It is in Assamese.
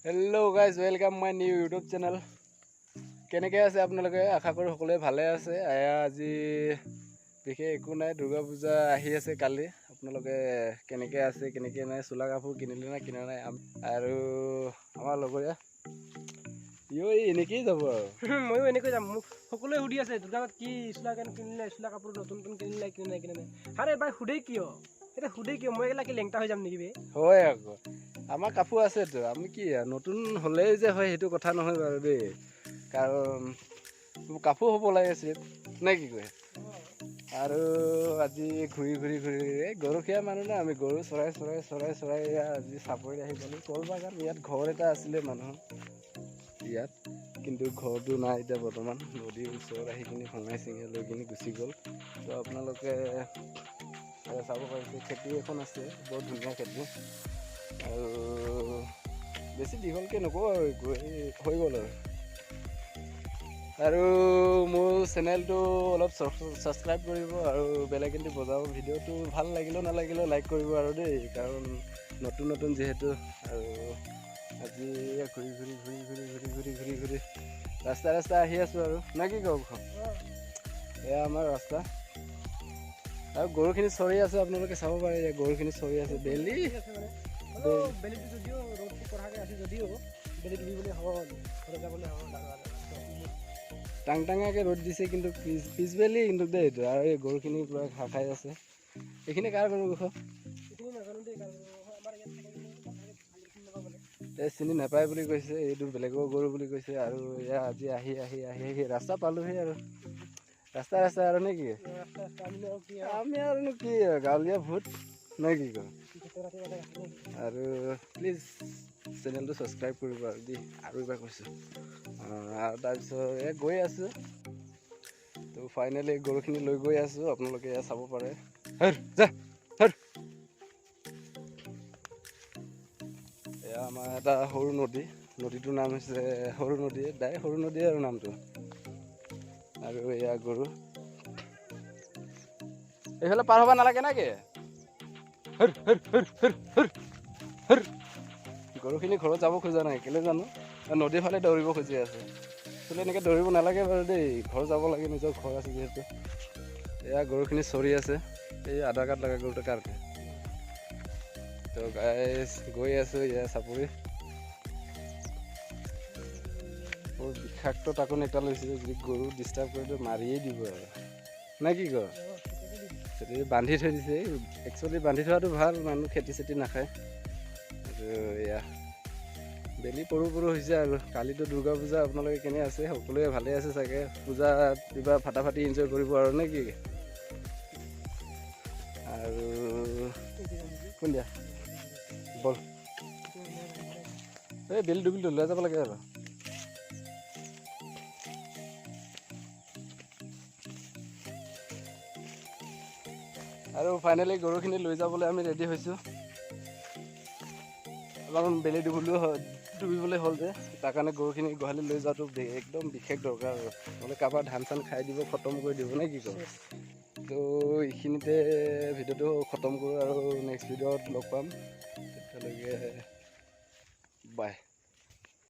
Hello guys welcome my new YouTube channel. কেনেকৈ আছে আপোনালোকে? আশা কৰোঁ সকলোৱে ভালে আছে। আজি বিশেষ একো নাই, দুৰ্গা পূজা আহি আছে কালি। আপোনালোকে কেনেকৈ আছে কেনেকৈ নাই, চোলা কাপোৰ কিনিলে না কিনা নাই? আৰু আমাৰ লগৰীয়া এনেকেই যাব আৰু ময়ো এনেকৈ যাম। মোক সকলোৱে সুধি আছে দোকানত কি চোলা কিনিলে, চোলা কাপোৰ নতুন নতুন কিনিলে কিনা নাই। আৰে এবাৰ সোধেই কিয়? এতিয়া সোধেই কিয়? মই এগিলা কি লেংটা হৈ যাম নেকি বে? হয় আকৌ, আমাৰ কাপোৰ আছেতো। আমি কি নতুন হ'লেই যে হয় সেইটো কথা নহয় বাৰু দেই। কাৰণ কাপোৰ হ'ব লাগে চিট, নে কি কয়? আৰু আজি ঘূৰি গৰুখীয়া মানুহ না আমি, গৰু চৰাই আজি চাপৰিত আহি গ'লোঁ। কল বাগান ইয়াত ঘৰ এটা আছিলে মানুহৰ ইয়াত, কিন্তু ঘৰটো নাই এতিয়া বৰ্তমান। নদীৰ ওচৰত আহি কিনি ভঙাই চিঙাই লৈ কিনি গুচি গ'ল। তো আপোনালোকে চাব পাৰিছে খেতি এখন আছে, বৰ ধুনীয়া খেতি। আৰু বেছি দীঘলকৈ নকওঁ আৰু হৈ গ'ল আৰু মোৰ চেনেলটো অলপ ছাবস্ক্ৰাইব কৰিব আৰু বেলেগিনটি বজাব। ভিডিঅ'টো ভাল লাগিলেও নালাগিলেও লাইক কৰিব আৰু দেই, কাৰণ নতুন যিহেতু। আৰু আজি ঘূৰি ৰাস্তা আহি আছোঁ আৰু, নে কি কওঁ? এয়া আমাৰ ৰাস্তা আৰু গৰুখিনি চৰি আছে, আপোনালোকে চাব পাৰে। গৰুখিনি চৰি আছে। বেলিটো যদিও ৰ'দটো পৰাকৈ আছে, যদিও বেলি তুলিবলৈ হ'ল, ঘৰত যাবলৈ হ'ল। টাঙাকৈ ৰ'দ দিছে, কিন্তু পিছবেলি কিন্তু দেই এইটো। আৰু এই গৰুখিনি পূৰা ঘাঁহ খাই আছে। এইখিনি কাৰ গৰু? এইখিনি নাজানো দেই, এই চিনি নাপায় বুলি কৈছে, এইটো বেলেগৰ গৰু বুলি কৈছে। আৰু এয়া আজি আহি ৰাস্তা পালোহি আৰু ৰাস্তা আৰু নে কি? আমি আৰুনো কি গাঁৱলীয়া ভূত, নে কি কয়? আৰু প্লিজ চেনেলটো ছাবস্ক্ৰাইব কৰিব আৰু দেই, আৰু এবাৰ কৈছোঁ। আৰু তাৰপিছত গৈ আছোঁ, তো ফাইনেলি গৰুখিনি লৈ গৈ আছোঁ। আপোনালোকে এয়া চাব পাৰে। এয়া আমাৰ এটা সৰু নদী, নদীটোৰ নাম হৈছে সৰু নদী, সৰু নদীয়ে আৰু নামটো। আৰু এয়া গৰু, এইফালে পাৰ হ'ব নালাগে নেকি? গৰুখিনি ঘৰত যাব খোজা নাই, কেলৈ জানো? নদীৰ ফালে দৌৰিব খুজি আছে। আচলতে এনেকৈ দৌৰিব নালাগে বাৰু দেই, ঘৰ যাব লাগে, নিজৰ ঘৰ আছে যিহেতু। এয়া গৰুখিনি চৰি আছে, এই আধাৰ কাৰ্ড লগা গৰুটো কাৰণে। তো গাইজ গৈ আছোঁ এয়া চাপৰি। বৰ বিষাক্ত টাকোন এটা লৈছে, যদি গৰু ডিষ্টাৰ্ব কৰিলে মাৰিয়েই দিব আৰু, নে কি কয়? বান্ধি থৈ দিছে। একচুৱেলি বান্ধি থোৱাটো ভাল, মানুহ খেতি চেতি নাখায়। আৰু এয়া বেলি পৰো হৈছে। আৰু কালিতো দুৰ্গা পূজা, আপোনালোকে কেনে আছে? সকলোৱে ভালে আছে চাগে? পূজাত কিবা ফাটাফাটি এনজয় কৰিব আৰু নে কি? আৰু কোন দিয়া বল, এই বেলি ডুবিলটো লৈ যাব লাগে আৰু। আৰু ফাইনেলি গৰুখিনি লৈ যাবলৈ আমি ৰেডি হৈছোঁ। অলপমান বেলি ডুবিবলৈ হ'ল যে, তাৰ কাৰণে গৰুখিনি গোহালি লৈ যোৱাটো একদম বিশেষ দৰকাৰ আৰু, নহ'লে কাৰোবাৰ ধান চান খাই দিব, খতম কৰি দিব, নে কি কয়? তো এইখিনিতে ভিডিঅ'টো খতম কৰোঁ, আৰু নেক্সট ভিডিঅ'ত লগ পাম। তেতিয়ালৈকে বাই।